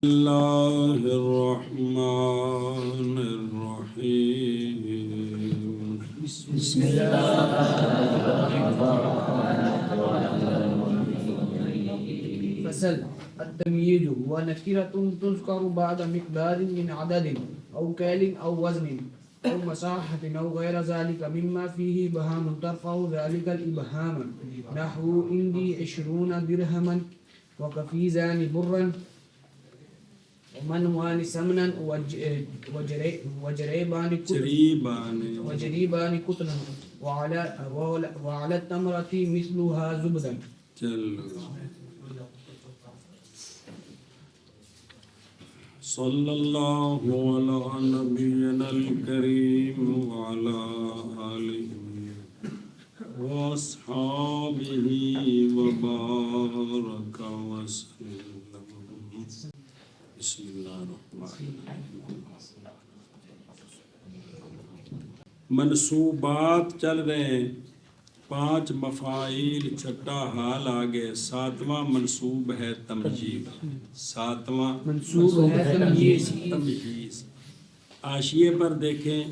اللہ الرحمن الرحیم بسم اللہ فصل التمييز هو نكرة تذكر بعد مقدار من عدد أو كيل أو وزن أو مساحة أو غير ذلك مما فيه إبهام ترفع ذلك الإبهام نحو عندي 20 درهما وكفيزان برا ومنوان سمنا وجريبان قطنا وعلى التمرة مثلها زبدا. صلی اللہ علی نبینا الکریم وعلی آلہ واصحابہ وبارک وسلم. بسم اللہ الرحمن الرحیم. منصوبات چل رہے ہیں، 5 مفاعیل، چھٹا حال آگے، 7واں منصوب ہے تمجیز. 7واں منصوب ہے تمجیز. حاشیے پر دیکھیں،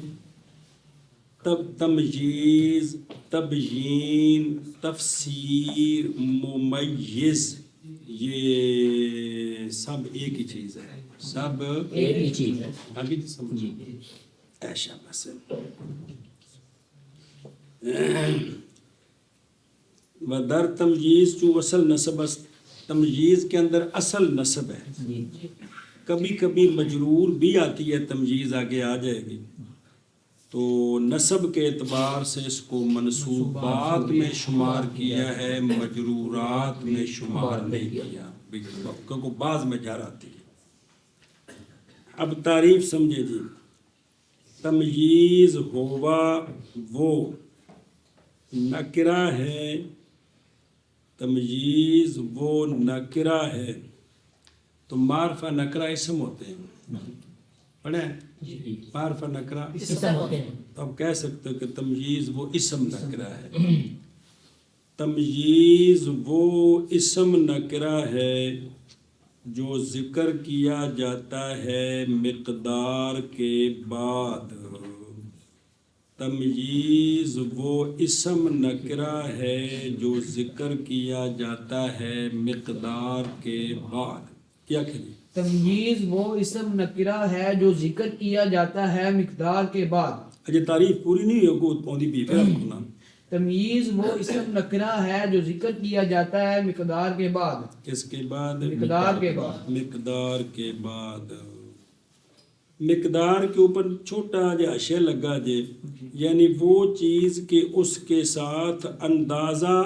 تمجیز، تبیین، تفسیر، ممیز، یہ سب ایک ہی چیز ہے. سب ایک ہی چیز ہے. ابھی تو سمجھیں ایشا بس. ودر تمجیز چو اصل نصب، تمجیز کے اندر اصل نصب ہے. کبھی کبھی مجرور بھی آتی ہے، تمجیز آگے آ جائے گی. تو نصب کے اعتبار سے اس کو منصوبات میں شمار کیا ہے، مجرورات میں شمار نہیں کیا کیونکہ بعض میں جار آتی ہے. اب تعریف سمجھے جی. تمجیز ہوا وہ نکرہ ہے، تمجیز وہ نکرہ ہے. تو معرفہ نکرہ اسم ہوتے ہیں، پڑھیں معرفہ نکرہ اسم ہوتے ہیں. تو ہم کہہ سکتے ہیں کہ تمجیز وہ اسم نکرہ ہے. تمجیز وہ اسم نکرہ ہے جو ذکر کیا جاتا ہے مقدار کے بعد. تمجیز وہ اسم نکرہ ہے جو ذکر کیا جاتا ہے مقدار کے بعد. کیا کہتے؟ تمییز وہ اسم نکرہ ہے جو ذکر کیا جاتا ہے مقدار کے بعد. اجے تعریف پوری نہیں ہوگی پوندی بھی پھر آپ کو نام. تمییز وہ اسم نکرہ ہے جو ذکر کیا جاتا ہے مقدار کے بعد. کس کے بعد؟ مقدار کے بعد. مقدار کے بعد. مقدار کے اوپر چھوٹا جا حاشیہ لگا جے، یعنی وہ چیز کہ اس کے ساتھ اندازہ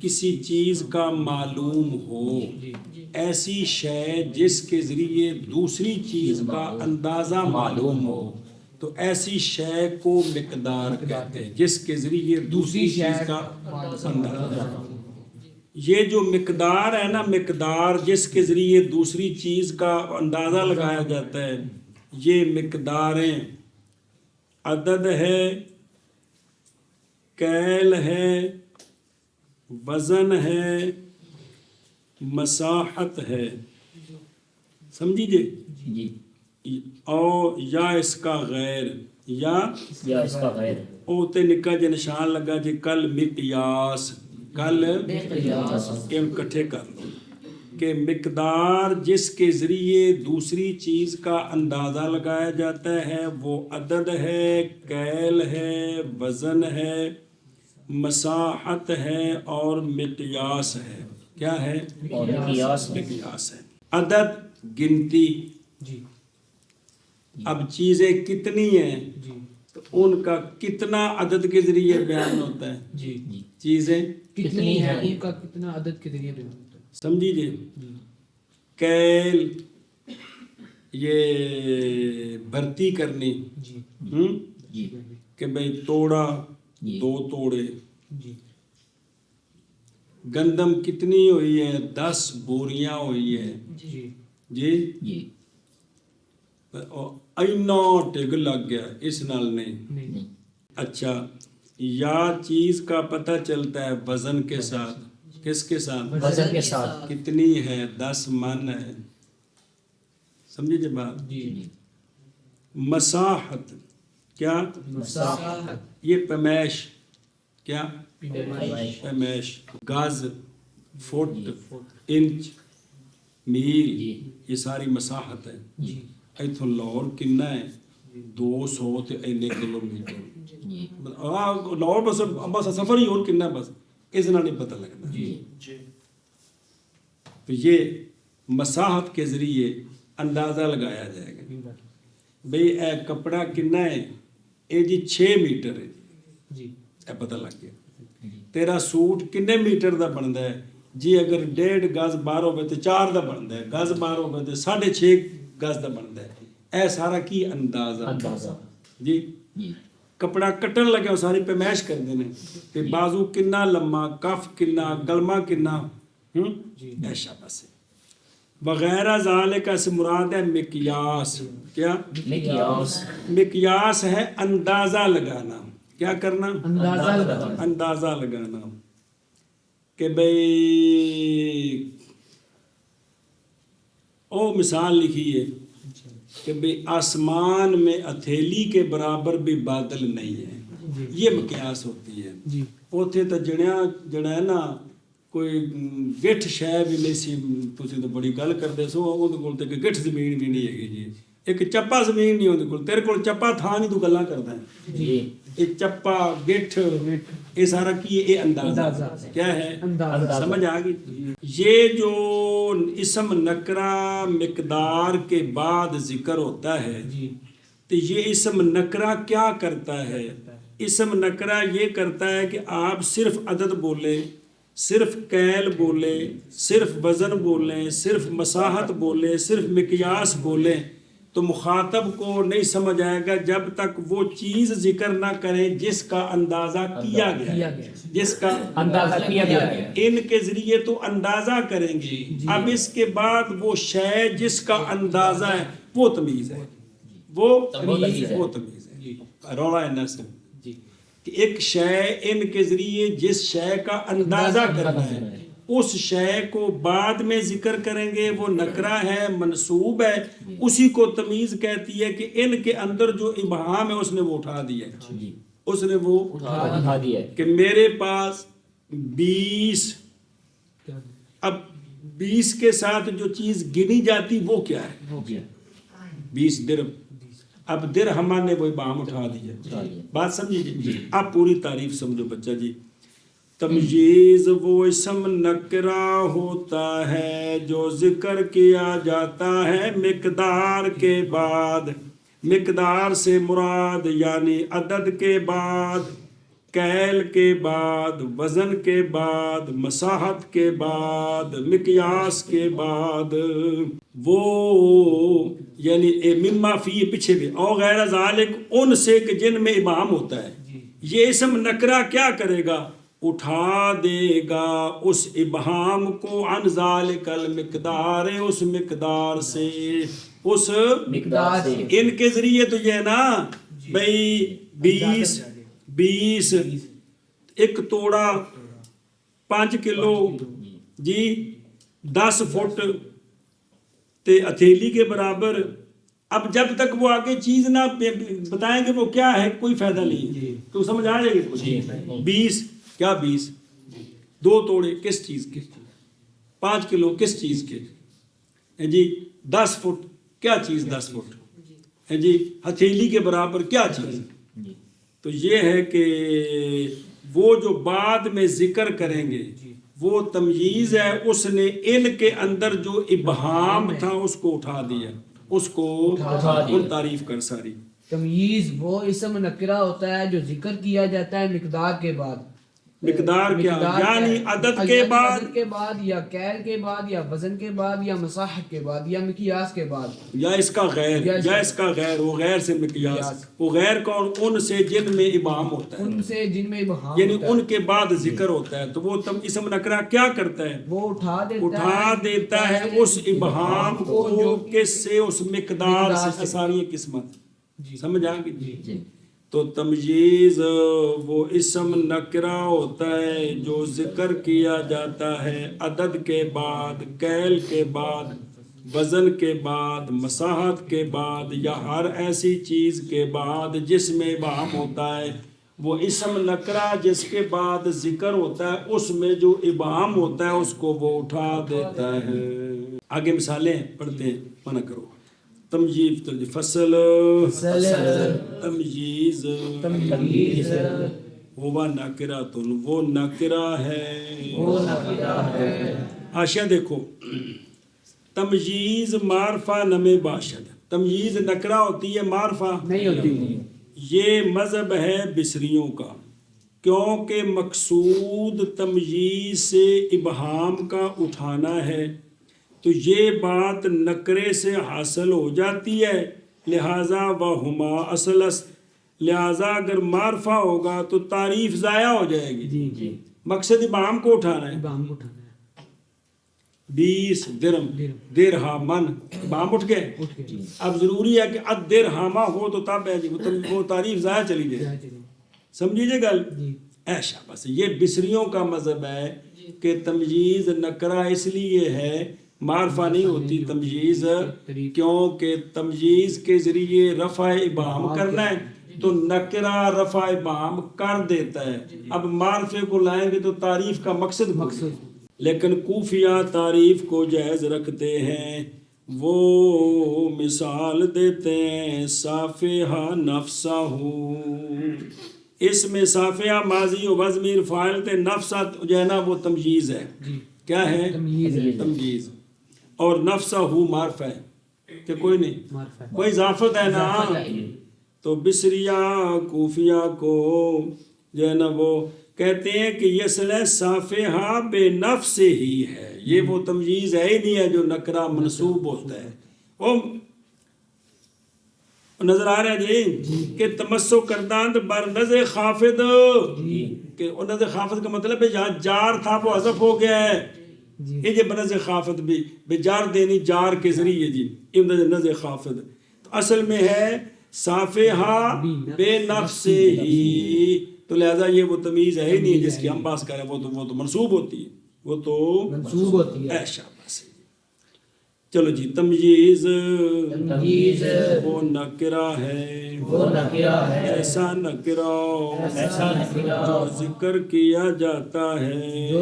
کسی چیز کا معلوم ہو، ایسی شے جس کے ذریعے دوسری چیز کا اندازہ معلوم ہو، تو ایسی شے کو مقدار کہتے ہیں جس کے ذریعے دوسری چیز کا اندازہ. یہ جو مقدار ہے نا، مقدار جس کے ذریعے دوسری چیز کا اندازہ لگایا جاتا ہے، یہ مقداریں عدد ہے، کیل ہے، وزن ہے، مساحت ہے. سمجھیے جی. اور یا اس کا غیر، یا اس کا غیر. اوتے نکا جے نشان لگا جے کل مقیاس، کل اکٹھے کر لو کہ مقدار جس کے ذریعے دوسری چیز کا اندازہ لگایا جاتا ہے وہ عدد ہے، کیل ہے، وزن ہے، مساحت ہے اور مقیاس ہے. کیا ہے؟ مقیاس ہے. عدد گنتی. جی. اب چیزیں کتنی ہیں جی. تو ان کا کتنا عدد کے ذریعے بیان ہوتا ہے. جی. چیزیں کتنی ہیں، ان کا کتنا عدد کے ذریعے بیان ہوتا ہے. سمجھیے. کیل یہ بھرتی کرنی. جی. کہ بھئی توڑا 2 توڑے. جی. گندم کتنی ہوئی ہے؟ 10 بوریاں ہوئی ہے. جی. اینا ٹگ لگ گیا، اس نال نہیں. اچھا، یا چیز کا پتہ چلتا ہے وزن کے ساتھ. کس کے ساتھ؟ وزن کے ساتھ. کتنی ہے؟ 10 من ہے. سمجھے جی بات؟ جی مساحت کیا؟ مساحت یہ پیمائش کیا؟ پیمائش پیمائش گز فٹ انچ میل یہ ساری مساحت ہے. جی ایتھوں لاہور کنا ہے 200 تے اینے کلومیٹر. لاہور بس سفر ہی اور کنا بس اس نال نہیں پتہ لگنا. تو یہ مساحت کے ذریعے اندازہ لگایا جائے گا بھئی اے کپڑا کنا ہے اے جی 6 میٹر ہے جی اے پتہ لگ گیا. تیرا سوٹ کنے میٹر دا بندا ہے جی اگر 1.5 گز باہر ہوے تے 4 دا بندا ہے گز باہر ہوے تے 6.5 گز دا بندا ہے. اے سارا کی اندازہ جی. کپڑا کٹن لگے ساری پیمائش کرتے ہیں کہ بازو کنا لما کف کنا گلما کنا ایشا بس وغیرہ ذالک سے مراد ہے مقیاس. کیا؟ مقیاس ہے اندازہ لگانا. کیا کرنا؟ اندازہ لگانا کہ بھئی او مثال لکھی ہے کہ بھئی آسمان میں ہتھیلی کے برابر بھی بادل نہیں ہے. یہ مقیاس ہوتی ہے. اوتھے تو جڑا ہے نا کوئی گٹھ شے بھی نہیں سی. تسی تو بڑی گل کردے سو اودے کول تے گٹھ زمین بھی نہیں ہے جی. ایک چپا زمین نہیں اودے کول. تیرے کول چپا تھا نہیں تو گلاں کردا ہے جی. ایک چپا گٹھ یہ سارا کی یہ اندازہ کیا ہے؟ سمجھ آ گئی. یہ جو اسم نکرہ مقدار کے بعد ذکر ہوتا ہے تو یہ اسم نکرہ کیا کرتا ہے؟ اسم نکرہ یہ کرتا ہے کہ آپ صرف عدد بولیں، صرف کیل بولیں، صرف وزن بولیں، صرف مساحت بولیں، صرف مقیاس بولیں تو مخاطب کو نہیں سمجھ آئے گا جب تک وہ چیز ذکر نہ کریں جس کا اندازہ کیا گیا ہے. جس کا اندازہ کیا گیا ہے ان کے ذریعے تو اندازہ کریں گے. اب اس کے بعد وہ شے جس کا اندازہ ہے وہ تمیز ہے. وہ تمیز ہے. رولا ہے نسل کہ ایک شے ان کے ذریعے جس شے کا اندازہ کرنا ہے اس شے کو بعد میں ذکر کریں گے. وہ نکرہ ہے منصوب ہے اسی کو تمیز کہتی ہے کہ ان کے اندر جو ابہام ہے اس نے وہ اٹھا دیا ہے. اس نے وہ اٹھا دیا کہ میرے پاس 20 اب 20 کے ساتھ جو چیز گنی جاتی وہ کیا ہے؟ 20 درہم. اب درہم نے وہ ابہام اٹھا دیا. بات سمجھے جی. اب پوری تعریف سمجھو بچہ جی. تمجیز وہ اسم نکرہ ہوتا ہے جو ذکر کیا جاتا ہے مقدار کے بعد. مقدار سے مراد یعنی عدد کے بعد، کیل کے بعد، وزن کے بعد، مساحت کے بعد، مقیاس کے بعد. وہ یعنی مما فی پیچھے بھی او غیر ذالک ان سے کہ جن میں ابہام ہوتا ہے. یہ اسم نکرہ کیا کرے گا؟ اٹھا دے گا اس ابہام کو عن ذالک المقدار اس مقدار سے. اس مقدار سے ان کے ذریعے تو یہ نا بھئی 20 ایک توڑا 5 کلو جی 10 فٹ تے ہتھیلی کے برابر. اب جب تک وہ آگے چیز نہ بتائیں گے وہ کیا ہے کوئی فائدہ نہیں. تو سمجھ آ جائے گی. 20 کیا 20 2 توڑے کس چیز کے؟ 5 کلو کس چیز کے جی؟ 10 فٹ کیا چیز 10 فٹ جی؟ ہتھیلی کے برابر کیا چیز؟ تو یہ ہے کہ وہ جو بعد میں ذکر کریں گے وہ تمییز ہے. اس نے ان کے اندر جو ابہام تھا اس کو اٹھا دیا. اس کو تعریف کر ساری. تمییز وہ اسم نکرہ ہوتا ہے جو ذکر کیا جاتا ہے مقدار کے بعد. مقدار کیا یعنی عدد کے بعد یا کیل کے بعد یا وزن کے بعد یا مساحت کے بعد یا مقیاس کے بعد یا اس کا غیر یا اس کا غیر. وہ غیر سے مقیاس. وہ غیر کون؟ ان سے جن میں ابہام ہوتا ہے. ان سے جن میں ابہام یعنی ان کے بعد ذکر ہوتا ہے. تو وہ اسم نکرہ کیا کرتا ہے؟ وہ اٹھا دیتا ہے اس ابہام کو کس سے؟ اس مقدار سے. ساری قسمت سمجھ آ گئی. تو تمجیز وہ اسم نکرہ ہوتا ہے جو ذکر کیا جاتا ہے عدد کے بعد، کیل کے بعد، وزن کے بعد، مساحت کے بعد، یا ہر ایسی چیز کے بعد جس میں ابہام ہوتا ہے، وہ اسم نکرہ جس کے بعد ذکر ہوتا ہے اس میں جو ابہام ہوتا ہے اس کو وہ اٹھا دیتا ہے۔ آگے مثالیں پڑھتے ہیں، منع کرو۔ تمجید، فصل، تمجیز، ہوا نکراتن، وہ نکرہ ہے۔ حاشیہ دیکھو، تمجیز معرفہ نمے باشد، تمجیز نکرہ ہوتی ہے، معرفہ نہیں ہوتی۔ یہ مذہب ہے بصریوں کا، کیونکہ مقصود تمجیز سے ابہام کا اٹھانا ہے، تو یہ بات نکرے سے حاصل ہو جاتی ہے، لہٰذا وہما اصل است، لہٰذا اگر معرفہ ہوگا تو تعریف ضائع ہو جائے گی۔ جی جی، مقصد ابہام کو اٹھانا ہے۔ ابہام کو اٹھانا ہے۔ 20 درم، درہمن، ابہام اٹھ گئے۔ اب ضروری ہے کہ الدرہمہ ہو تو تب ہے جی، وہ تعریف ضائع چلی جائے۔ سمجھیے گل؟ ایشا بس یہ بصریوں کا مذہب ہے کہ تمجیز نکرہ اس لیے ہے، معرفہ نہیں ہوتی تمجیز، کیونکہ تمجیز کے ذریعے رفع ابہام کرنا ہے تو نکرہ رفع ابہام کر دیتا ہے۔ اب معرفے کو لائیں گے تو تعریف کا مقصد، لیکن کوفیہ تعریف کو جائز رکھتے ہیں۔ وہ مثال دیتے ہیں صافحہ نفسہ، اس میں صافحہ ماضی و وضمیر فاعل تے، نفسہ جو ہے نا وہ تمجیز ہے۔ کیا ہے؟ تمجیز۔ اور نفسہ معرفہ ہے کہ کوئی نہیں، کوئی اضافت ہے نا۔ تو بصریہ کوفیہ کو جو ہے نا وہ کہتے ہیں کہ یہ اصل صافحہ بے نفس ہی ہے، یہ وہ تمجیز ہے ہی نہیں ہے جو نکرہ منصوب ہوتا ہے۔ وہ نظر آ رہا ہے جی کہ تمسک کرداند بر نزع خافض، کہ نزع خافض کا مطلب ہے جہاں جار تھا وہ حذف ہو گیا ہے، یہ جی بنزع خافض بھی بے جار دینی جار کے ذریعے جی، نزع خافض تو اصل میں ہے صافحہ بے نفس ہی، تو لہذا یہ وہ تمیز ہے ہی نہیں جس کی ہم بات کر رہے ہیں، وہ تو منصوب ہوتی ہے، وہ تو منصوب ہوتی ہے۔ ایشا بس۔ چلو جی، تمجیز وہ نکرہ ہے، ایسا نکرہ جو ذکر کیا جاتا ہے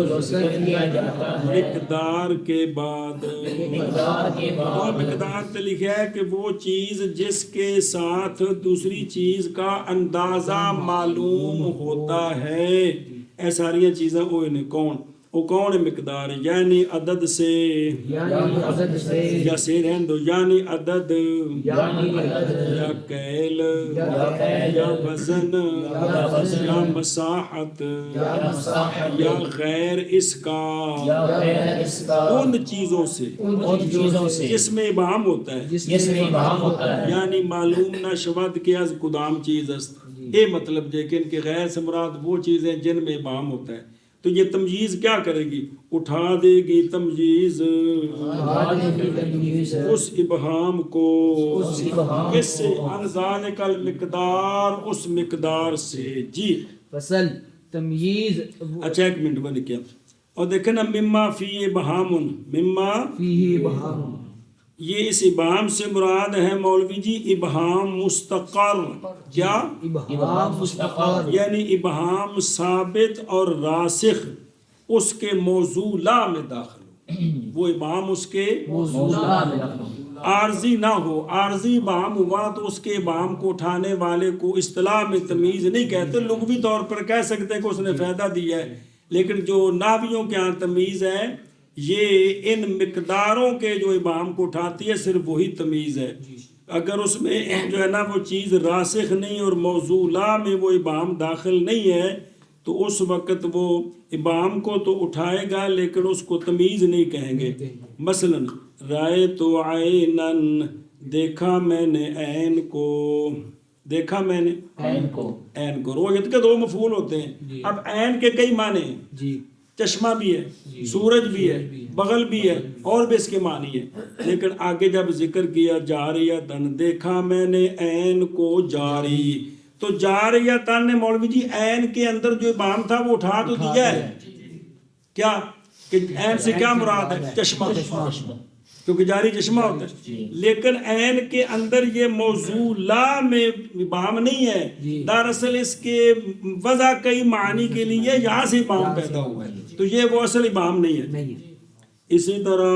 مقدار کے بعد، اور مقدار تے لکھا ہے کہ وہ چیز جس کے ساتھ دوسری چیز کا اندازہ معلوم ہوتا ہے، اے ساریاں چیزیں وہ انہیں کون، وہ کون ہے مقدار، یعنی عدد سے، یا سے رہن دو، یعنی عدد، یا کیل، یا وزن، یا مساحت، یا غیر اس کا، ان چیزوں سے جس میں ابہام ہوتا ہے، یعنی معلوم نہ شود کہ از کدام چیز است، یہ مطلب ہے کہ ان کے غیر سے مراد وہ چیزیں جن میں ابہام ہوتا ہے۔ تو یہ تمجیز کیا کرے گی؟ اٹھا دے گی تمجیز اس ابہام کو، کس سے؟ ان ذالک المقدار، اس مقدار سے جی۔ فصل تمییز، اچھا ایک منٹ بن کیا، اور دیکھیں نا، مما فی ابہام، مما فیہ ابہام، یہ اس ابہام سے مراد ہے مولوی جی ابہام مستقر، کیا؟ ابہام مستقر، یعنی ابہام ثابت اور راسخ اس کے موضوع لا میں داخل ہو، وہ ابہام اس کے عارضی نہ ہو، عارضی ابہام ہوا تو اس کے ابہام کو اٹھانے والے کو اصطلاح میں تمیز نہیں کہتے، لغوی طور پر کہہ سکتے ہیں کہ اس نے فائدہ دیا ہے، لیکن جو نحویوں کے ہاں تمیز ہے یہ ان مقداروں کے جو ابہام کو اٹھاتی ہے صرف وہی تمیز ہے۔ اگر اس میں جو ہے نا وہ چیز راسخ نہیں اور موضوع لا میں وہ ابہام داخل نہیں ہے تو اس وقت وہ ابہام کو تو اٹھائے گا لیکن اس کو تمیز نہیں کہیں گے۔ مثلا رائے تو عینن، دیکھا میں نے عین کو، دیکھا میں نے عین کو، رویت کے دو مفعول ہوتے ہیں، اب عین کے کئی معنی ہیں جی، چشمہ بھی ہے، سورج بھی ہے، بغل بھی ہے، اور بھی اس کے معنی ہے، لیکن آگے جب ذکر کیا جاریتن، دیکھا میں نے عین کو جاری، تو جاریتن نے مولوی جی عین کے اندر جو ابہام تھا وہ اٹھا تو دیا ہے، کیا کہ عین سے کیا مراد ہے؟ چشمہ، کیونکہ جاری چشمہ ہوتا ہے، لیکن عین کے اندر یہ موضوع لا میں ابہام نہیں ہے، دراصل اس کے وضع کئی معنی کے لیے یہاں سے ابہام پیدا ہوا ہے، تو یہ وہ اصل ابہام نہیں ہے۔ اسی طرح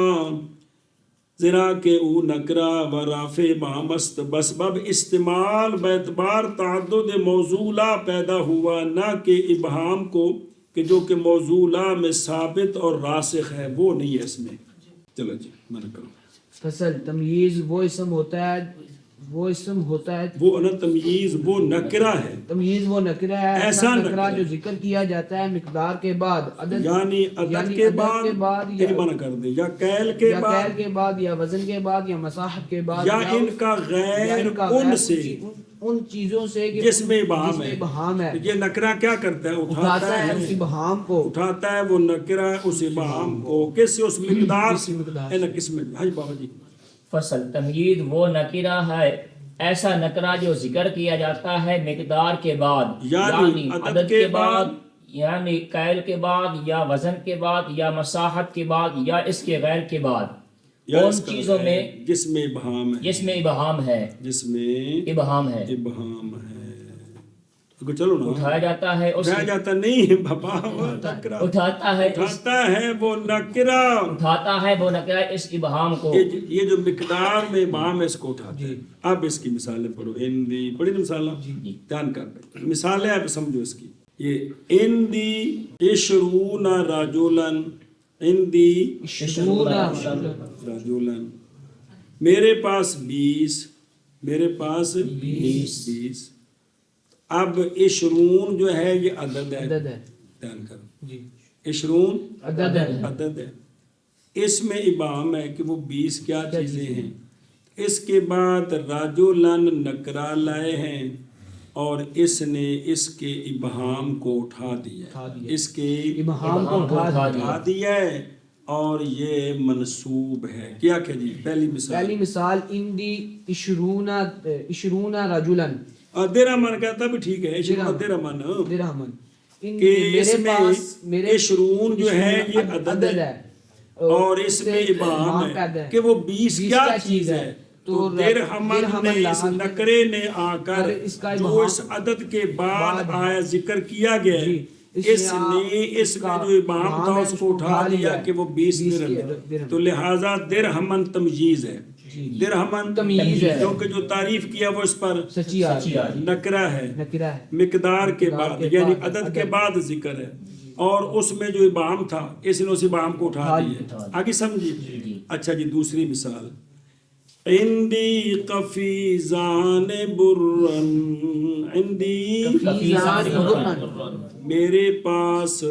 ذرا کہ او نکرہ و رافع ابہام است بسبب استعمال باعتبار تعدد موضوع لا پیدا ہوا، نہ کہ ابہام کو کہ جو کہ موضوع لا میں ثابت اور راسخ ہے، وہ نہیں ہے اس میں۔ چلو جی منع کرو۔ فصل تمییز وہ اسم ہوتا ہے وہ نہ تمییز وہ نکرہ ہے، تمییز وہ نکرہ ہے، ایسا نکرہ جو ذکر کیا جاتا ہے مقدار کے بعد، عدد یعنی عدد کے بعد یا منع کر دے، یا کیل کے یا بعد کیل کے بعد، یا وزن کے بعد، یا مساحت کے بعد، یا ان کا غیر ان سے ان چیزوں سے کہ جس میں ابہام جس میں ابہام ہے۔ یہ نکرہ کیا کرتا ہے؟ اٹھاتا ہے اس ابہام کو، اٹھاتا ہے وہ نکرہ اس ابہام کو، کس سے؟ اس مقدار سے، مقدار ہے نا، کس میں؟ حج بابا جی۔ فصل تمییز وہ نکرہ ہے ایسا نکرہ جو ذکر کیا جاتا ہے مقدار کے بعد، یعنی عدد کے بعد، یعنی کیل کے بعد، یا وزن کے بعد، یا مساحت کے بعد، یا اس کے غیر کے بعد، ان چیزوں میں جس میں ابہام ہے، جس میں ابہام ہے، جس میں ابہام ہے، ابہام ہے۔ چلو نا، اٹھایا جاتا ہے اس اٹھایا جاتا نہیں بابا، وہ نکرہ اٹھاتا ہے اٹھاتا ہے وہ نکرہ، اٹھاتا ہے وہ نکرہ اس ابہام کو، یہ جو مقدار میں ابہام ہے اس کو اٹھاتا ہے۔ اب اس کی مثالیں پڑھو، اندی پڑھی نا مثالیں، دھیان کر مثالیں آپ سمجھو اس کی۔ یہ اندی عشرون رجلاً، اندی رجلاً، میرے پاس 20، میرے پاس 20۔ اب عشرون جو ہے یہ عدد ہے، دھیان کرو، عشرون عدد ہے، اس میں ابہام ہے کہ وہ 20 کیا چیزیں ہیں۔ اس کے بعد رجلاً نکرہ لائے ہیں اور اس نے اس کے ابہام کو اٹھا دیا، اس کے ابہام کو اٹھا دیا ہے، اور یہ منصوب ہے۔ کیا کہ جی پہلی مثال اندی عشرون رجلاً، درہمن کہتا بھی ٹھیک ہے، درہمن کہ اس میں عشرون جو ہے یہ عدد ہے اور اس میں ابہام ہے کہ وہ 20 کیا چیز ہے، تو درہمن نے اس نکرے نے آ کر جو اس عدد کے بعد آیا ذکر کیا گیا ہے، اس نے اس میں جو ابہام تھا اس کو اٹھا دیا کہ وہ 20 درہم ہے، تو لہٰذا درہمن تمجیز ہے، درہمن تمیز ہے، کیونکہ جو تعریف کیا وہ اس پر سچی نکرہ ہے، مقدار کے بعد یعنی عدد کے بعد ذکر ہے، اور اس میں جو ابہام تھا اس نے اس ابہام کو اٹھا دیا۔ آگے سمجھیے۔ اچھا جی دوسری مثال، عندی قفیزان برن، عندی میرے پاس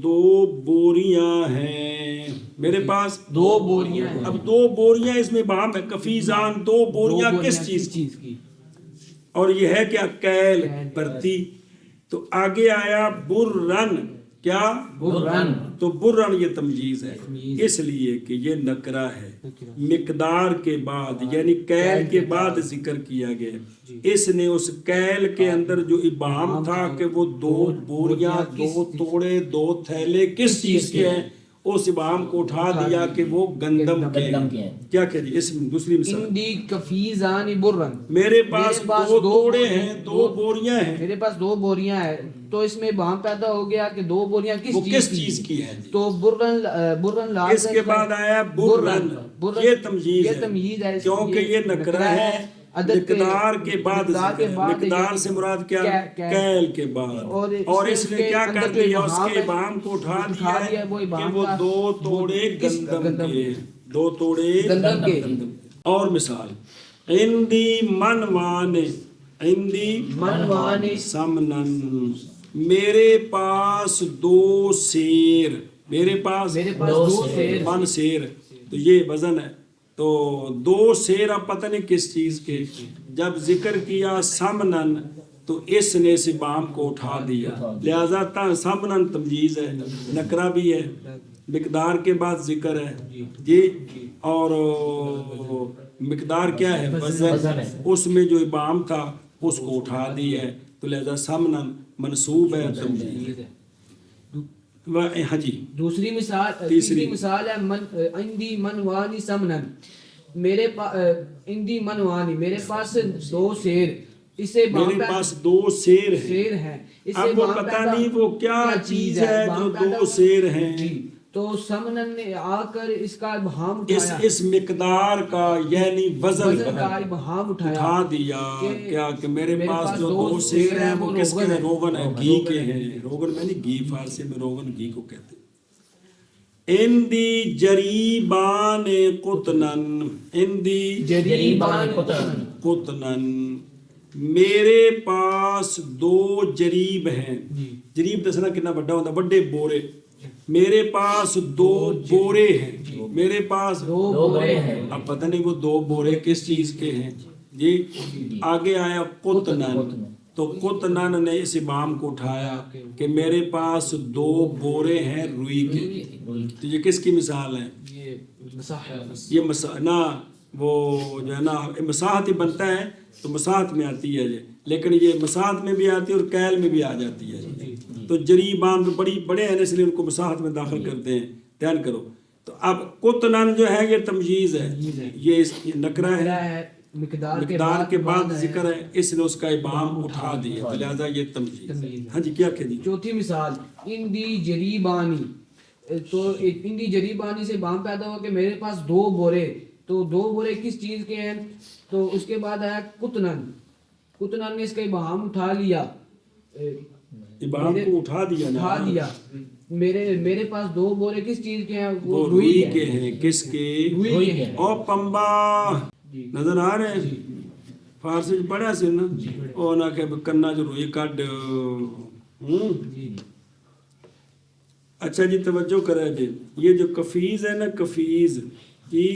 2 بوریاں ہیں، میرے پاس 2 بوریاں ہیں۔ اب 2 بوریاں اس میں ابہام ہے، قفیزان 2 بوریاں کس چیز کی؟ اور یہ ہے کیا؟ کیل، برتی۔ تو آگے آیا برن، کیا؟ برن، تو برن یہ تمجیز ہے، اس لیے کہ یہ نکرہ ہے، مقدار کے بعد یعنی کیل کے بعد ذکر کیا گیا، اس نے اس کیل کے اندر جو ابہام تھا کہ وہ 2 بوریاں، 2 توڑے، 2 تھیلے کس چیز کے ہیں، اس ابہام کو اٹھا دیا کہ وہ گندم کے ہیں۔ کیا کہ جی اس میں دوسری مثال، اندی کفیزان برن، میرے پاس 2 توڑے ہیں، 2 بوریاں ہیں، میرے پاس 2 بوریاں ہیں، تو اس میں ابہام پیدا ہو گیا کہ 2 بوریاں کس چیز کی ہیں، تو برن لازم، اس کے بعد آیا برن، یہ تمجیز ہے کیونکہ یہ نکرہ ہے، مقدار کے بعد ذکر ہے، مقدار سے مراد کیا؟ کیل کے بعد، اور اس نے کیا کر دیا؟ اس کے ابہام کو اٹھا دیا ہے کہ وہ 2 توڑے گندم کے، 2 توڑے گندم کے۔ اور مثال، عندی منوان، عندی منوان سمنن، میرے پاس 2 سیر، میرے پاس 2 سیر، من سیر، تو یہ وزن ہے، تو 2 سیر اب پتہ نہیں کس چیز کے، جب ذکر کیا سمنن تو اس نے اس ابہام کو اٹھا دیا، لہذا سمنن تمجیز ہے، نکرہ بھی ہے، مقدار کے بعد ذکر ہے جی، اور مقدار کیا ہے؟ وزن، اس میں جو ابہام تھا اس کو اٹھا دیا ہے، تو لہذا سمنن منصوب ہے، تمجیز ہے۔ ہاں جی دوسری مثال تیسری مثال ہے من عندی منوانی سمنن، میرے عندی منوانی میرے پاس 2 سیر، اسے میرے پاس 2 سیر ہیں، سیر ہیں، اب وہ پتہ نہیں وہ کیا چیز ہے جو 2 سیر ہیں، جی تو سمنن نے آ کر اس کا ابہام اٹھایا، اس مقدار کا یعنی وزن کا ابہام اٹھا اٹھایا دیا کیا کہ میرے پاس جو 2 سیر ہیں وہ کس کے ہیں؟ روغن ہے، گھی کے ہیں، روغن میں نہیں گھی، فارسی میں روغن گھی کو کہتے ہیں۔ اندی جریبان قطنن، اندی جریبان قطنن، میرے پاس 2 جریب ہیں، جریب دسنا کتنا بڑا ہوتا ہے، بڑے بورے، میرے پاس 2 بورے ہیں، میرے پاس 2 بورے ہیں، اب پتہ نہیں وہ 2 بورے کس چیز کے ہیں جی۔ آگے آیا قطنن، تو قطنن نے اس ابہام کو اٹھایا کہ میرے پاس 2 بورے ہیں روئی کے، تو یہ کس کی مثال ہے؟ یہ نہ وہ جو ہے نا مساحت ہی بنتا ہے تو مساحت میں آتی ہے یہ، لیکن یہ مساحت میں بھی آتی ہے اور کیل میں بھی آ جاتی ہے، تو جریبان بڑے ہیں اس لیے ان کو مساحت میں داخل کرتے ہیں، دھیان کرو۔ تو اب قطنن جو ہے یہ تمجیز ہے، یہ نکرہ ہے، مقدار کے بعد ذکر ہے، اس لیے اس کا ابہام اٹھا دیا، لہذا یہ تمجیز۔ ہاں جی کیا کہ جی چوتھی مثال اندی جریبانی، تو اندی جریبانی سے ابہام پیدا ہوا کہ میرے پاس 2 بورے، تو 2 بورے کس چیز کے ہیں؟ تو اس کے بعد آیا قطنن، قطنن نے اس کا ابہام اٹھا لیا، ابہام کو اٹھا دیا میرے پاس 2 بورے کس چیز کے ہیں؟ وہ روئی کے ہیں، کس کے؟ روئی کے۔ او پمبا نظر آ رہے ہیں، فارسی پڑھا سی نا، او نہ کہ کنا جو روئی کڈ۔ اچھا جی توجہ کرے جی، یہ جو کفیز ہے نا، کفیز کی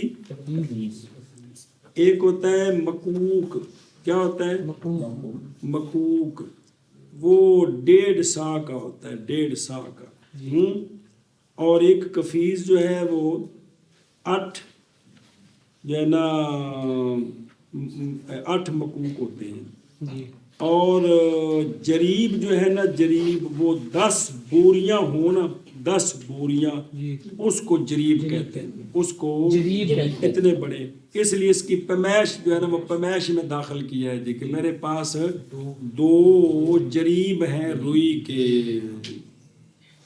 ایک ہوتا ہے مکوک، کیا ہوتا ہے؟ مکوک، وہ 1.5 سا کا ہوتا ہے، 1.5 سا کا، اور ایک کفیز جو ہے وہ 8 جو ہے نا 8 مکوک ہوتے ہیں، اور جریب جو ہے نا، جریب وہ 10 بوریاں ہونا، 10 بوریاں، اس کو جریب کہتے ہیں، اس کو اتنے بڑے، اس لیے اس کی پیمائش جو ہے نا وہ پیمائش میں داخل کیا ہے جی کہ میرے پاس 2 جریب ہیں روئی کے،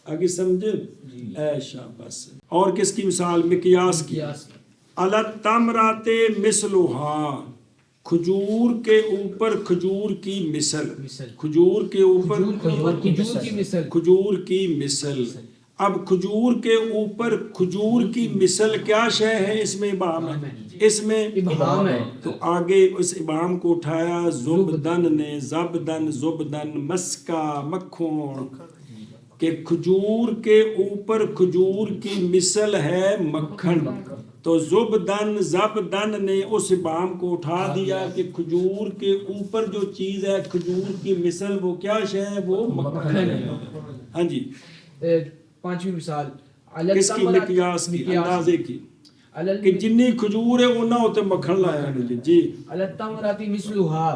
آگے سمجھے؟ ایشا بس۔ اور کس کی مثال؟ مقیاس کی، التمرات مثلھا، کھجور کے اوپر کھجور کی مثل، کھجور کے اوپر کھجور کی مثل۔ اب کھجور کے اوپر کھجور کی مثل کیا شے ہے؟ اس میں ابہام ہے، اس میں ابہام ہے، تو آگے اس ابہام کو اٹھایا زبدن نے، زبدن زبدن، مسکا مکھن، کہ کھجور کے اوپر کھجور کی مثل ہے مکھن، تو زبدن نے اس ابہام کو اٹھا دیا کہ کھجور کے اوپر جو چیز ہے کھجور کی مثل وہ کیا شے ہے؟ وہ مکھن ہے۔ ہاں جی 5ویں مثال کس کی؟ مقیاس کی، اندازے کی، کہ جنی کھجور ہے وہ نہ ہوتے مکھن لایا ہے جی۔ التمراتی مثلھا،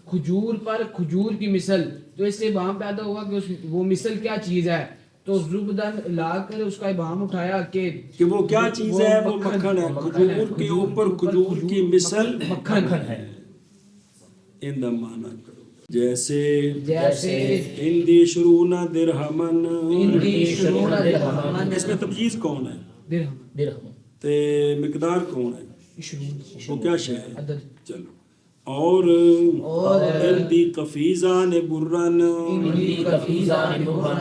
کھجور پر کھجور کی مثل، تو اس سے ابہام پیدا ہوا کہ وہ مثل کیا چیز ہے، تو زبدن لا کر اس کا ابہام اٹھایا کہ وہ کیا چیز ہے؟ وہ مکھن ہے، کھجور کے اوپر کھجور کی مثل مکھن ہے۔ ان دا معنی کرو، جیسے اندی شرون درہمن، اس میں تمجیز کون ہے؟ درہم، تے مقدار کون ہے؟ وہ کیا شے ہے؟ چلو، اور اندی قفیزان برن،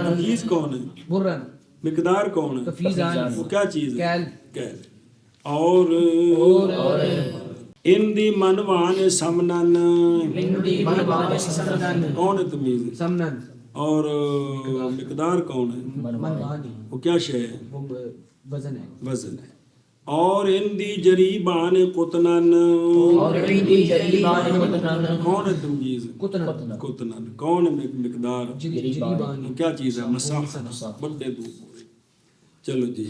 تمجیز کون ہے؟ برن، مقدار کون ہے؟ قفیزان، وہ کیا چیز ہے؟ کیل، اور اندی منوان سمنن، کون ہے تمیز؟ سمنن، اور مقدار کون ہے؟ منوانی، وہ کیا شے ہے؟ وہ وزن ہے، وزن ہے۔ اور اندی جریبان قطنن، کون ہے تمجیز؟ قطنن، کون ہے مقدار؟ جریبان، کیا چیز ہے؟ مساحت، بڑے 2 بورے۔ چلو جی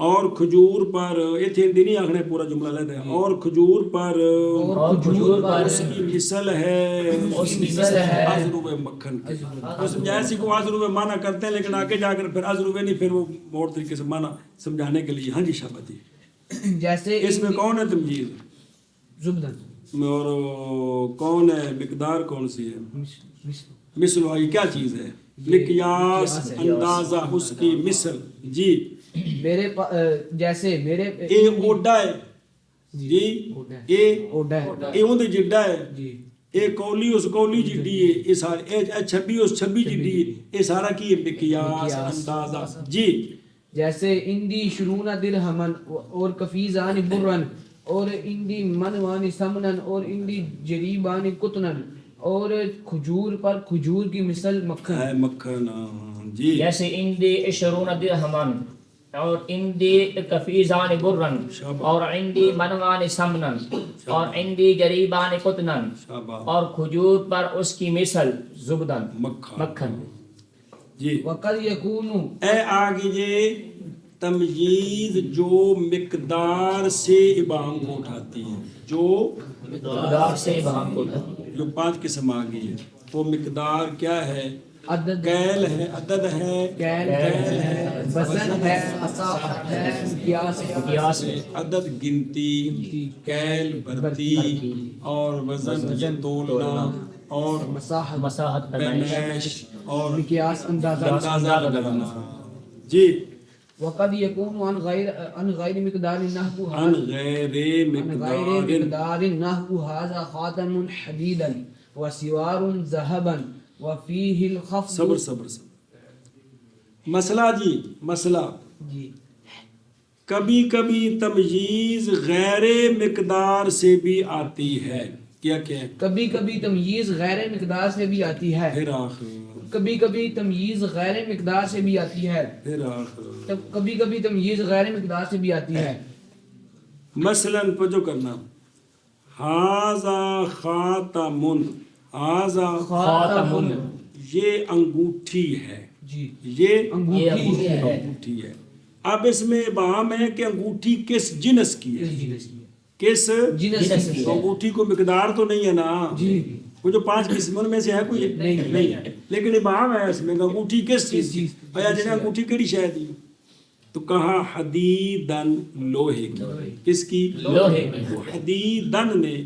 اور کھجور پر اتنے ہندی نہیں آخنے پورا جملہ لیتے ہیں اور کھجور پر اور کھجور پر اس کی مثل ہے اس کی مثل ہے ازروب مکھن کی. تو سمجھایا اسی کو ازروب مانا کرتے ہیں لیکن آگے جا کر پھر ازروب نہیں پھر وہ اور طریقے سے مانا سمجھانے کے لیے. ہاں جی شابت جی. جیسے اس میں کون ہے تمجیز زبدن اور کون ہے مقدار کون سی ہے؟ مثل وائی کیا چیز ہے؟ مقیاس اندازہ اس کی مثل. جی میرے جیسے میرے اے اوڈا ہے جی اے اوڈا ہے اے اون دے جڈا ہے جی اے کولی اس کولی جڈی ہے اے سارے اے چھبی اس چھبی جڈی ہے اے سارا کی ہے مقیاس اندازہ. جی جیسے اندی شرون درہمن اور کفیزان برن اور اندی منوان سمنن اور اندی جریبان کتنن اور کھجور پر کھجور کی مثل مکھن ہے مکھن. جی جیسے اندی 20 درہمن اور اندی کفیزان برن اور اندی منوان سمنن اور اندی جریبان قطنن اور کھجور پر اس کی مثل زبدن مکھن. جی وقد یکون اے آگے یہ تمجیز جو مقدار سے ابہام کو اٹھاتی ہے جو مقدار سے ابہام کو جو 5 قسم آ گئی ہے وہ مقدار کیا ہے؟ عدد کیل ہے عدد ہے کیل ہے وزن ہے مساحت ہے قیاس ہے قیاس ہے عدد گنتی کیل برتی اور وزن یا تولنا اور مساحت پیمائش اور قیاس اندازہ اندازہ لگانا. جی وقد يكون عن غير مقدار نحو عن غیر مقدار نحو هذا خاتم حديدا وسوار ذهبا وفيه الخفض صبر صبر صبر. مسئلہ جی مسئلہ جی کبھی کبھی تمییز غیر مقدار سے بھی آتی ہے. کیا کیا ہے؟ کبھی کبھی تمییز غیر مقدار سے بھی آتی ہے. پھر آخر کبھی کبھی تمییز غیر مقدار سے بھی آتی ہے. پھر آخر کبھی کبھی تمییز غیر مقدار سے بھی آتی ہے. مثلاً پجو کرنا ہاذا خاتمن ہاذا خاتم یہ انگوٹھی ہے جی یہ انگوٹھی ہے. انگوٹھی ہے. اب اس میں ابہام ہے کہ انگوٹھی کس جنس کی ہے کس جنس کی ہے. انگوٹھی کو مقدار تو نہیں ہے نا جی وہ جو 5 قسموں میں سے ہے کوئی نہیں ہے لیکن ابہام ہے اس میں کہ انگوٹھی کس چیز کی بھیا جنہیں انگوٹھی کیڑی شے دی تو کہا حدیدن لوہے کی. کس کی؟ لوہے کی. حدیدن نے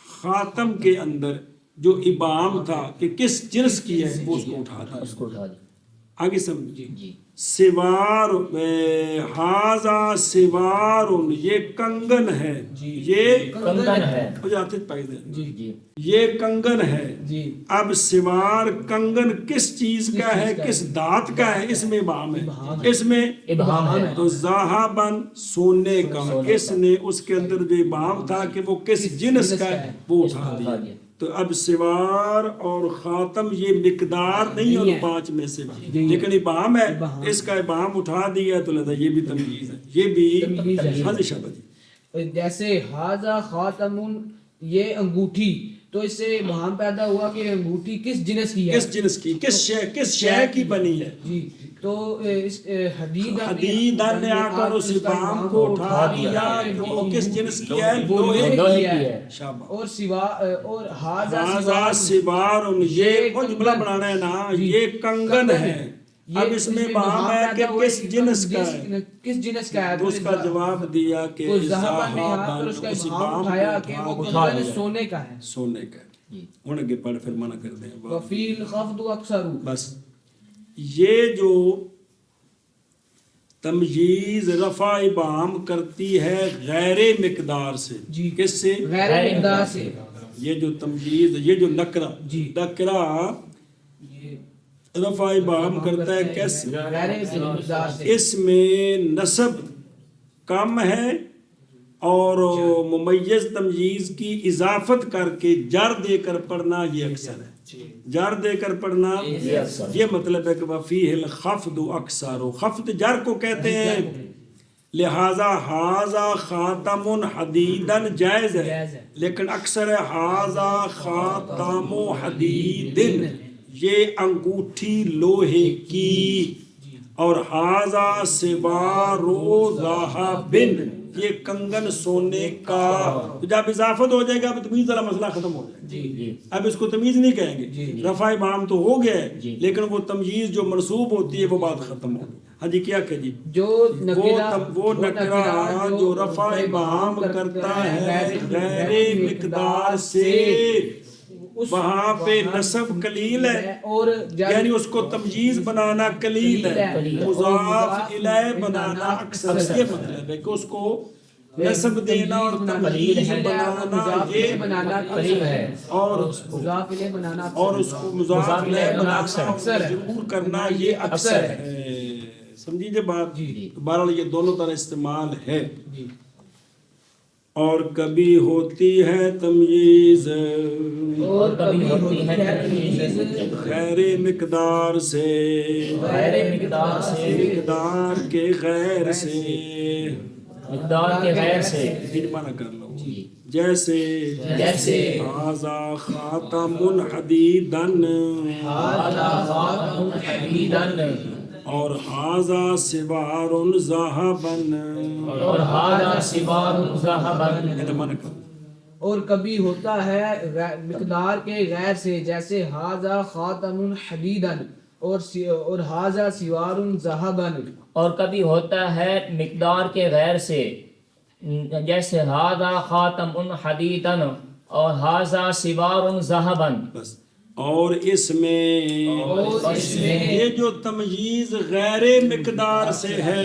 خاتم کے اندر جو ابہام تھا کہ کس جنس کی ہے وہ اس کو اٹھا دیا. اس کو اٹھا دی. آگے سمجھ جی سوار ہاذا سوار یہ کنگن ہے یہ کنگن ہے. جی جی یہ کنگن ہے. جی اب سوار کنگن کس چیز کا ہے کس دھات کا ہے اس میں ابہام ہے اس میں ابہام ہے. تو ذہبن سونے کا اس نے اس کے اندر جو ابہام تھا کہ وہ کس جنس کا ہے وہ اٹھا دیا. تو اب سوار اور خاتم یہ مقدار نہیں اور 5 میں سے لیکن ابہام ہے اس کا ابہام اٹھا دیا تو لہذا یہ بھی تمیز ہے یہ بھی حدیث ہے. جیسے ہاذا خاتم یہ انگوٹھی تو اس سے ابہام پیدا ہوا کہ انگوٹھی کس جنس کی ہے کس جنس کی کس شے کی بنی ہے. جی تو اس حدیدن نے آ کر اس ابہام کو اٹھا دیا کہ وہ کس جنس کی ہے لوہے لوہے کی کی ہے. ہے. شاباش. اور سوا اور ہاذا ہاذا سوار یہ وہ جملہ بنانا ہے نا یہ کنگن ہے. اب اس میں ابہام ہے کہ کس جنس کا ہے کس جنس کا ہے تو اس کا جواب دیا کہ ذہبن نے یہاں پر اس کا ابہام اٹھایا کہ وہ کنگن سونے کا ہے. سونے کا ہے. ہوں اگے پڑھ پھر منع کر دیں. وفی الخفض اکثر بس یہ جو تمجیز رفع ابہام کرتی ہے غیر مقدار سے جی کس سے غیر مقدار سے یہ جو تمجیز یہ جو نکرہ جی نکرہ رفع ابہام کرتا ہے کس غیر مقدار سے اس میں نسب کم ہے اور ممیز تمجیز کی اضافت کر کے جر دے کر پڑھنا یہ اکثر ہے. جر دے کر پڑھنا یہ مطلب ہے کہ وفیہ الخفض اکثر خفض جر کو کہتے ہیں لہذا ہاذا خاتم حدیدن جائز ہے لیکن اکثر ہے ہاذا خاتم حدیدن یہ انگوٹھی لوہے کی. اور حاضا سوارو ذہبن یہ کنگن سونے کا. جب اضافت ہو جائے گا اب تمیز والا مسئلہ ختم ہو جائے گا. جی اب اس کو تمیز نہیں کہیں گے. رفع ابہام تو ہو گیا ہے لیکن وہ تمیز جو منصوب ہوتی ہے وہ بات ختم ہو گئی. ہاں جی کیا کہ جی جو وہ نکرہ جو رفع ابہام کرتا ہے غیر مقدار سے وہاں پہ نسب قلیل ہے اور یعنی اس کو تمجیز بنانا قلیل ہے, مضاف الیہ بنانا اکثر. یہ مطلب ہے کہ اس کو نسب دینا اور تمجیز بنانا یہ بنانا قریب ہے اور مضاف الیہ بنانا اور اس کو مضاف الیہ بنانا ضرور کرنا یہ اکثر ہے. سمجھیے بات. بہرحال یہ دونوں طرح استعمال ہے. اور کبھی ہوتی ہے تمییز اور کبھی ہوتی ہے تمییز غیر مقدار سے غیر مقدار سے مقدار کے غیر سے مقدار کے غیر سے ترجمہ کر لو. جیسے جیسے ھذا خاتم حدیدن ھذا خاتم حدیدن اور ھذا سوار ذهبن اور ھذا سوار ذهبن. اور کبھی ہوتا ہے مقدار کے غیر سے جیسے ھذا خاتم حدیدن اور ھذا سوار ذهبن. اور کبھی ہوتا ہے مقدار کے غیر سے جیسے ھذا خاتم حدیدن اور ھذا سوار ذهبن. بس. اور اس میں یہ جو تمجیز غیر مقدار سے ہے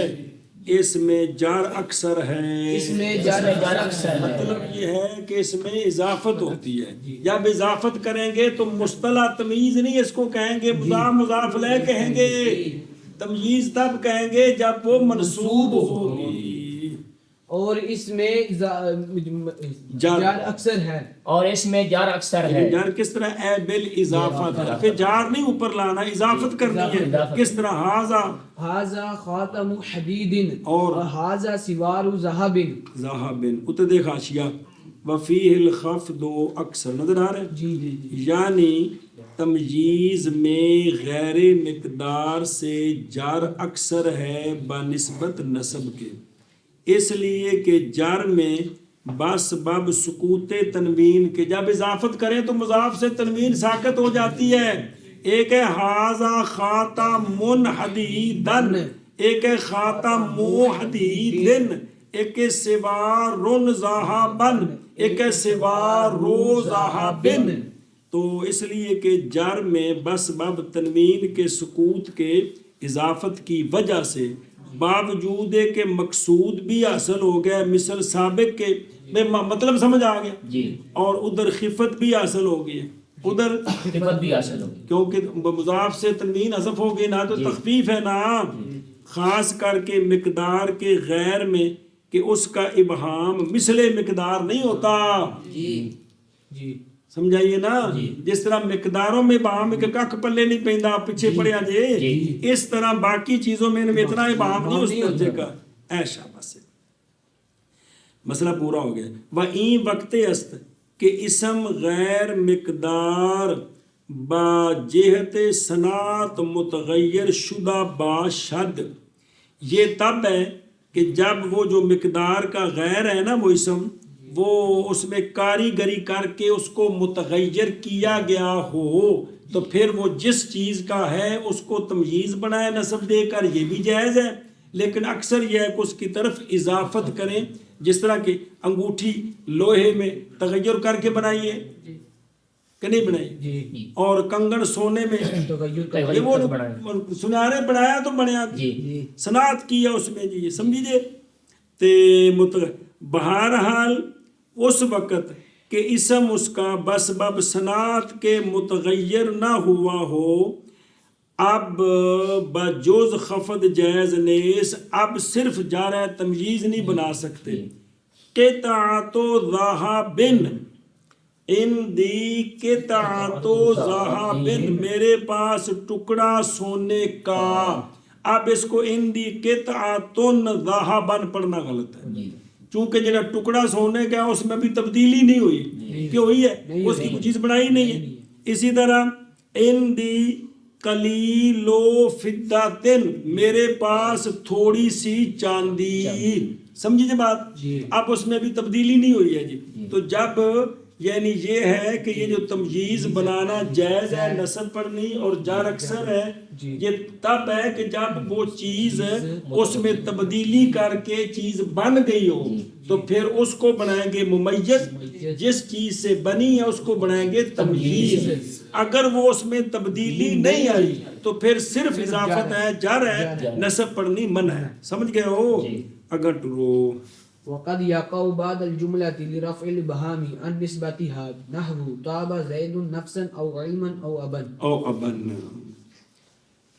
اس میں جار اکثر ہے. اس میں جار اکثر ہے. مطلب یہ ہے کہ اس میں اضافت ہوتی ہے. جب اضافت کریں گے تو مصطلح تمیز نہیں اس کو کہیں گے, مضاف مضاف الیہ کہیں گے. تمجیز تب کہیں گے جب وہ منصوب ہوگی. اور اس میں جار اکثر ہے. اور اس میں جار اکثر ہے. جار کس طرح اے بالاضافت ہے, پھر جار نہیں اوپر لانا, اضافت کرنی ہے. کس طرح ھذا خاتم حدید اور ھذا سوار ذهب ذهبن. اتنے دیکھ حاشیہ وفیہ الخفض اکثر نظر آ رہا ہے. جی جی جی. یعنی تمجیز میں غیر مقدار سے جار اکثر ہے بنسبت نسب کے, اس لیے کہ جر میں بس بب سکوت تنوین کے جب اضافت کریں تو مضاف سے تنوین ساکت ہو جاتی ہے. ایک ہے ھذا خاتم حدیدن, ایک ہے خاتم حدیدن, ایک ہے سوار ذهبن, ایک ہے سوار ذهبن. تو اس لیے کہ جر میں بس بب تنوین کے سکوت کے اضافت کی وجہ سے باوجود کہ مقصود بھی حاصل ہو گیا مثل سابق کے, مطلب سمجھ آ گیا جی, اور ادھر خفت بھی حاصل ہو گئی, ادھر خفت بھی حاصل ہو گئی کیونکہ مضاف سے تنوین حذف ہو گئی نا, تو تخفیف ہے نا. خاص کر کے مقدار کے غیر میں کہ اس کا ابہام مثل مقدار نہیں ہوتا. جی جی سمجھائیے نا. جس طرح مقداروں میں ابہام کے کک پلے نہیں پیندا پیچھے پڑیا جے, اس طرح باقی چیزوں میں اتنا ابہام نہیں اس درجے کا. ایشا بس مسئلہ پورا ہو گیا. وَإِن وقت است کہ اسم غیر مقدار با جہت صنعت متغیر شدہ باشد, یہ تب ہے کہ جب وہ جو مقدار کا غیر ہے نا وہ اسم, وہ اس میں کاریگری کر کے اس کو متغیر کیا گیا ہو, تو پھر وہ جس چیز کا ہے اس کو تمجیز بنائے نسب دے کر, یہ بھی جائز ہے. لیکن اکثر یہ ہے کہ اس کی طرف اضافت کریں, جس طرح کہ انگوٹھی لوہے میں تغیر کر کے بنائی ہے کہ نہیں بنائی, اور کنگن سونے میں یہ وہ سنارے بنایا تو بنیا, صنعت کی ہے اس میں. جی سمجھیے. بہرحال اس وقت کہ اسم اس کا بس بب صنعت کے متغیر نہ ہوا ہو, اب بجوز خفض جائز نیس, اب صرف جارہ تمجیز نہیں بنا سکتے. قطعۃ ذهب اندی قطعۃ ذهب, میرے پاس ٹکڑا سونے کا. اب اس کو اندی قطعۃ ذهب پڑھنا غلط ہے, چونکہ جڑا ٹکڑا سونے کا اس میں بھی تبدیلی نہیں ہوئی, کہ ہوئی ہے اس کی کوئی چیز بنائی نہیں ہے. اسی طرح اندی قلیلو فداتن، میرے پاس تھوڑی سی چاندی. سمجھیے بات. اب اس میں بھی تبدیلی نہیں ہوئی ہے جی. تو جب یعنی یہ ہے کہ یہ جو تمییز بنانا جائز ہے نسب پر نہیں اور جار اکثر ہے، یہ تب ہے کہ جب وہ چیز اس میں تبدیلی کر کے چیز بن گئی ہو تو پھر اس کو بنائیں گے ممیز، جس چیز سے بنی ہے اس کو بنائیں گے تمییز. اگر وہ اس میں تبدیلی نہیں آئی تو پھر صرف اضافت ہے، جر ہے، نسب پر نہیں منع ہے. سمجھ گئے ہو؟ اگر ٹرو وقد يقع بعد الجملة لرفع الإبهام عن نسبتها نحو طاب زيد نفسا أو علما أو أبا. او ابن،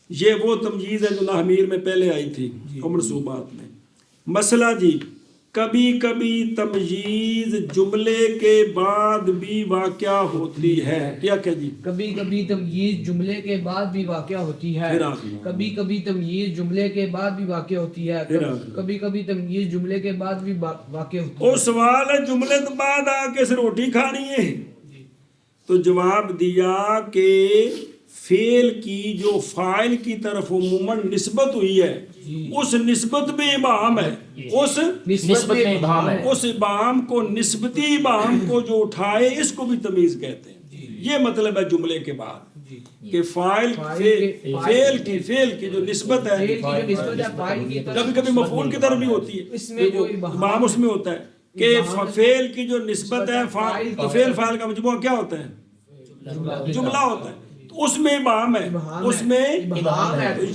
یہ وہ تمییز ہے جو نحمیر میں پہلے آئی تھی اور منصوبات میں. مسئلہ جی، کبھی کبھی تمییز جملے کے بعد بھی واقع ہوتی ہے. کیا کہ جی؟ کبھی کبھی تمییز جملے کے بعد بھی واقع ہوتی ہے. کبھی کبھی تمییز جملے کے بعد بھی واقع ہوتی ہے. کبھی کبھی تمییز جملے کے بعد بھی واقع ہوتی ہے. وہ سوال ہے جملے کے بعد آ کے روٹی کھانی ہے، تو جواب دیا کہ فعل کی جو فاعل کی طرف عموماً نسبت ہوئی ہے اس نسبت میں ابہام ہے. اس نسبت میں ابہام ہے. اس ابہام کو، نسبتی ابہام کو جو اٹھائے اس کو بھی تمیز کہتے ہیں. یہ مطلب ہے جملے کے بعد کہ فاعل فعل کی جو نسبت ہے کبھی کبھی مفعول کی طرف بھی ہوتی ہے، ابہام اس میں ہوتا ہے کہ فعل کی جو نسبت ہے تو فعل فاعل کا مجموعہ کیا ہوتا ہے؟ جملہ ہوتا ہے. اس میں ابہام ہے، اس میں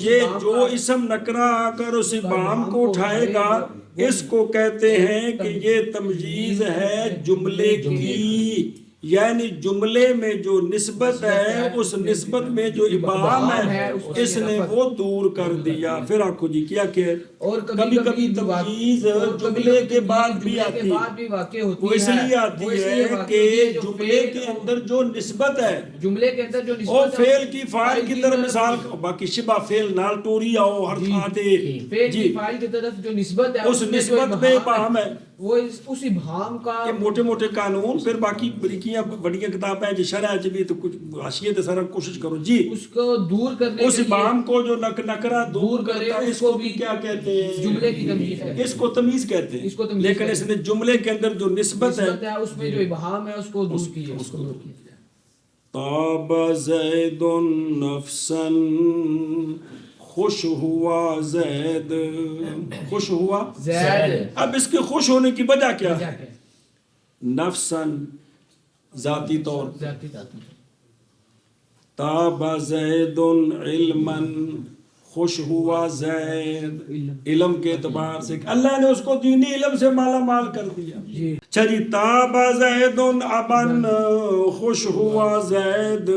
یہ جو اسم نکرہ آ کر اس ابہام کو اٹھائے گا اس کو کہتے ہیں کہ یہ تمییز ہے جملے کی. یعنی جملے میں جو نسبت ہے اس نسبت میں جو ابہام ہے اس نے وہ دور کر دیا. پھر آنکھو جی کیا کہ اور کبھی کبھی تمییز جملے کے بعد بھی آتی ہے. وہ اس لیے آتی ہے کہ جملے کے اندر جو نسبت ہے، جملے کے اندر جو وہ نسبت فعل کی فاعل کی طرف مثال، باقی شبہ فعل نال ٹوری آؤ ہر تھاں تے فعل کی فاعل کی طرف جو نسبت ہے اس نسبت میں ابہام ہے. وہ اس ابہام کا یہ موٹے موٹے قانون. پھر باقی بریکیاں بڑیاں کتابیں جو شرح چ بھی تو کچھ حاشیے تے سارا کوشش کرو جی. اس کو دور کرنے اس ابہام کو جو نکرہ دور کرے کرتا ہے اس کو بھی کیا کہتے ہیں؟ جملے کی تمیز ہے. اس کو تمیز کہتے ہیں. لیکن اس نے جملے کے اندر جو نسبت ہے اس میں جو ابہام ہے اس کو دور کیا. طاب زید نفسا، خوش ہوا زید، خوش ہوا زید. اب اس کے خوش ہونے کی وجہ کیا ہے؟ نفسن ذاتی طور، طاب زید علما، خوش ہوا زید علم کے اعتبار سے، اللہ نے اس کو دینی علم سے مالا مال کر دیا. اچھا جی، طاب زید ابن، خوش ہوا زید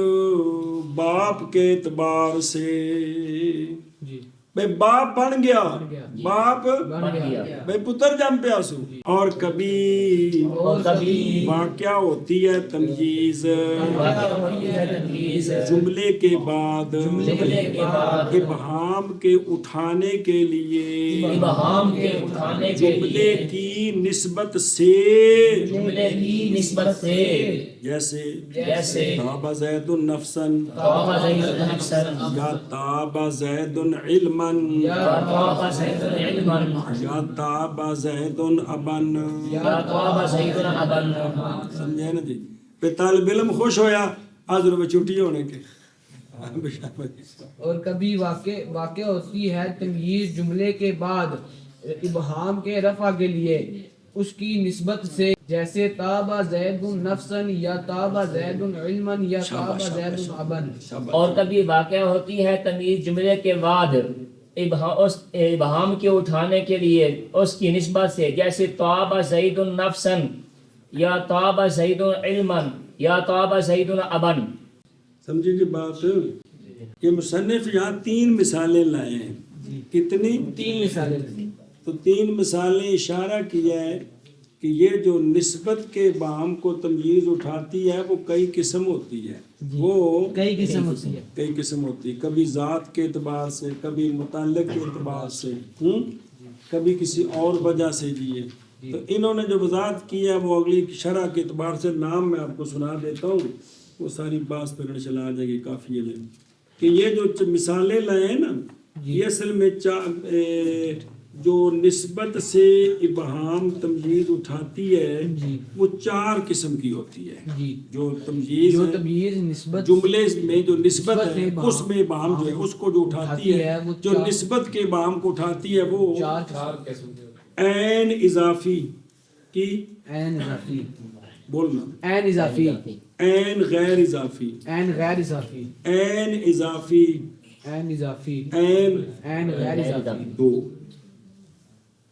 باپ کے اعتبار سے. بھئی باپ بن گیا، باپ بھئی پتر جم پیا سو. اور کبھی واقع ہوتی ہے تمییز جملے کے بعد ابہام کے اٹھانے کے لیے، جملے کی نسبت سے، جیسے طاب زید نفسا یا طاب زید علما یا طاب زید ابن. سمجھے نا جی؟ پہ طالب علم خوش ہویا حاضر میں چھٹی ہونے کے. اور کبھی واقع ہوتی ہے تمییز جملے کے بعد ابہام کے رفع کے لیے اس کی نسبت سے، جیسے طاب زید نفسا یا طاب زید علما یا طاب زید ابا. اور کبھی واقع ہوتی ہے تمییز جملے کے بعد اس ابہام کے اٹھانے کے لیے اس کی نسبت سے، جیسے طاب زید نفسا یا طاب زید علما یا طاب زید ابا. سمجھے جی بات؟ یہ مصنف یہاں 3 مثالیں لائے ہیں. کتنی؟ 3 مثالیں. تو 3 مثالیں اشارہ کیا ہے کہ یہ جو نسبت کے ابہام کو تمییز اٹھاتی ہے وہ کئی قسم ہوتی ہے. وہ کئی قسم ہوتی ہے. کبھی ذات کے اعتبار سے، کبھی متعلق کے اعتبار سے، کبھی کسی اور وجہ سے. جی تو انہوں نے جو وضاحت کی ہے وہ اگلی شرح کے اعتبار سے نام میں آپ کو سنا دیتا ہوں، وہ ساری بات پکڑ چلا آ جائے گی کافی ہے. کہ یہ جو مثالیں لائے ہیں نا یہ اصل میں جو نسبت سے ابہام تمجید اٹھاتی ہے وہ 4 قسم کی ہوتی ہے. جو تمجید نسبت جملے میں جو نسبت ہے اس میں ابہام جو ہے اس کو جو اٹھاتی ہے جو نسبت کے ابہام کو اٹھاتی ہے وہ 4 قسم عین اضافی کی عین اضافی بولنا عین اضافی عین غیر اضافی عین غیر اضافی عین اضافی عین اضافی عین غیر اضافی 2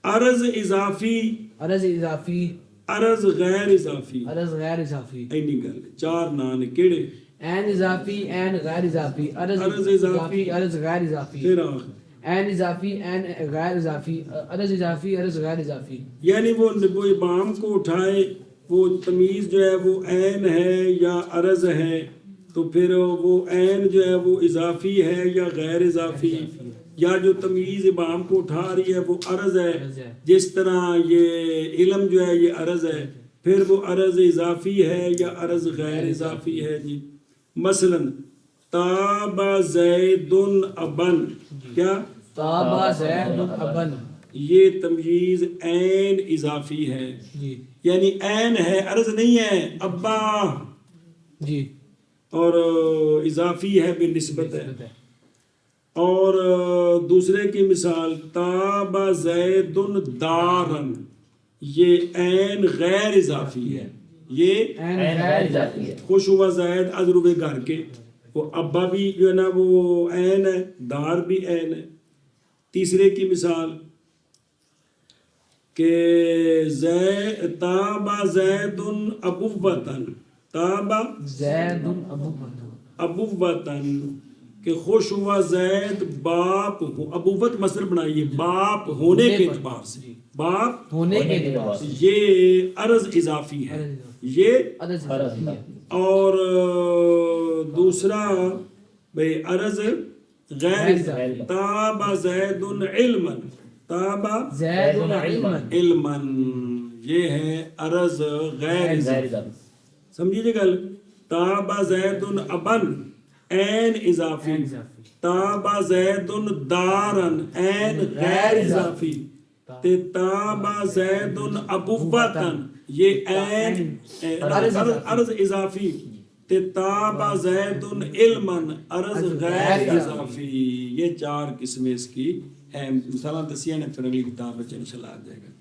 عرض اضافی عرض اضافی عرض غیر اضافی عرض غیر اضافی اینی گل 4 ਨਾਂ نے کیڑے عین اضافی عین غیر اضافی عرض عرض اضافی عرض غیر اضافی پھر آخر عین اضافی عین غیر اضافی عرض اضافی عرض غیر اضافی یعنی وہ ابہام کو اٹھائے وہ تمیز جو ہے وہ عین ہے یا عرض ہے تو پھر وہ عین جو ہے وہ اضافی ہے یا غیر اضافی یا جو تمیز ابہام کو اٹھا رہی ہے وہ عرض ہے جس طرح یہ علم جو ہے یہ عرض ہے پھر وہ عرض اضافی ہے یا عرض غیر اضافی ہے جی مثلا تاب زید ابن کیا تاب زید ابن یہ تمیز عین اضافی ہے یعنی عین ہے عرض نہیں ہے ابا جی اور اضافی ہے بالنسبت ہے اور دوسرے کی مثال تاب زید دارن یہ عین غیر اضافی ہے یہ عین غیر اضافی ہے خوش ہوا زید از روئے گھر کے وہ ابا بھی جو ہے نا وہ عین ہے دار بھی عین ہے تیسرے کی مثال کہ تابا زید ابوتن تابا زید ابوتن کہ خوش ہوا زید باپ ابوت مصدر بنائیے باپ ہونے کے اعتبار سے باپ ہونے کے اعتبار سے یہ عرض اضافی ہے یہ عرض اور دوسرا بھئی عرض غیر تابا زید علما تابا زید علما علما یہ ہے عرض غیر اضافی سمجھیے گل تابا زید ابن عین اضافی تابا زید دارن عین غیر اضافی تے تابا زید ابوتن یہ عین عرض اضافی تے تابا زید علما عرض غیر اضافی یہ 4 قسمیں اس کی ہیں مثلا دسیاں نے پھر اگلی کتاب میں انشاءاللہ آ جائے گا